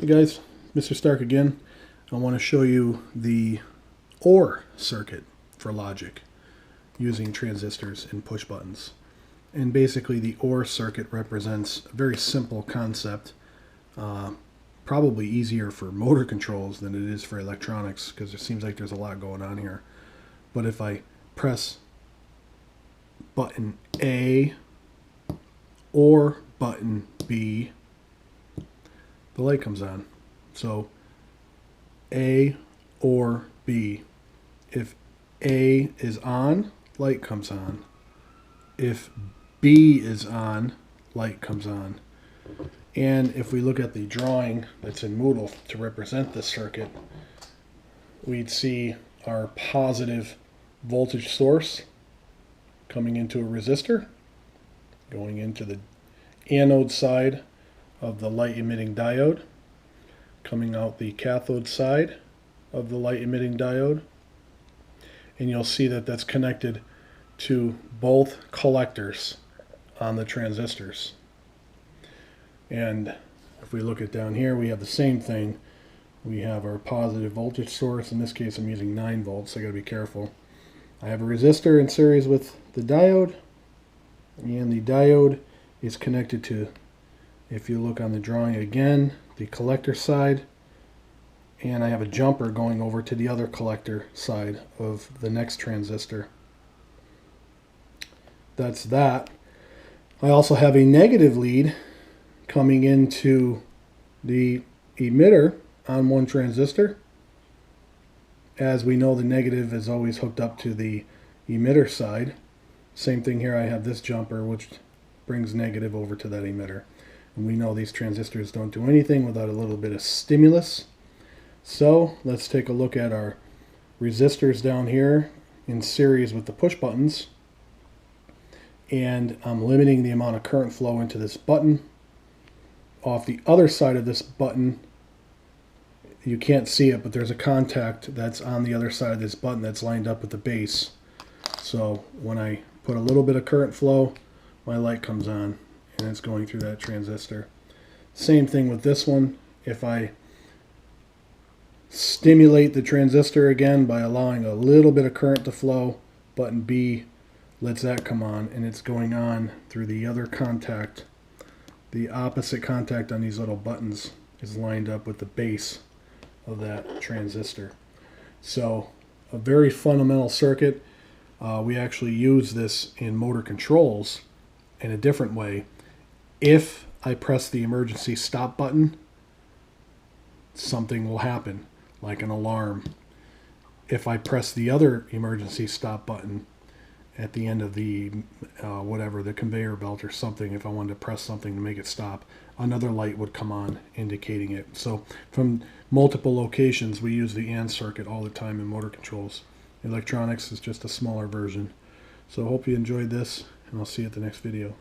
Hey guys, Mr. Stark again. I want to show you the OR circuit for logic using transistors and push buttons. And basically the OR circuit represents a very simple concept, probably easier for motor controls than it is for electronics because it seems like there's a lot going on here. But if I press button A or button B, the light comes on. So A or B. If A is on, light comes on. If B is on, light comes on. And if we look at the drawing that's in Moodle to represent this circuit, we'd see our positive voltage source coming into a resistor, going into the anode side of the light emitting diode, coming out the cathode side of the light emitting diode, and you'll see that that's connected to both collectors on the transistors. And if we look at down here, we have the same thing. We have our positive voltage source. In this case I'm using 9 volts, so I got to be careful. I have a resistor in series with the diode, and the diode is connected to, if you look on the drawing again, the collector side, and I have a jumper going over to the other collector side of the next transistor. That's that. I also have a negative lead coming into the emitter on one transistor. As we know, the negative is always hooked up to the emitter side. Same thing here, I have this jumper which brings negative over to that emitter. And we know these transistors don't do anything without a little bit of stimulus. So let's take a look at our resistors down here in series with the push buttons. And I'm limiting the amount of current flow into this button. Off the other side of this button, you can't see it, but there's a contact that's on the other side of this button that's lined up with the base. So when I put a little bit of current flow, my light comes on and it's going through that transistor. Same thing with this one. If I stimulate the transistor again by allowing a little bit of current to flow, button B lets that come on, and it's going on through the other contact. The opposite contact on these little buttons is lined up with the base of that transistor. So a very fundamental circuit. We actually use this in motor controls in a different way. If I press the emergency stop button, something will happen, like an alarm. If I press the other emergency stop button at the end of the whatever, the conveyor belt or something, if I wanted to press something to make it stop, another light would come on indicating it. So from multiple locations we use the AND circuit all the time in motor controls. Electronics is just a smaller version. So I hope you enjoyed this, and I'll see you at the next video.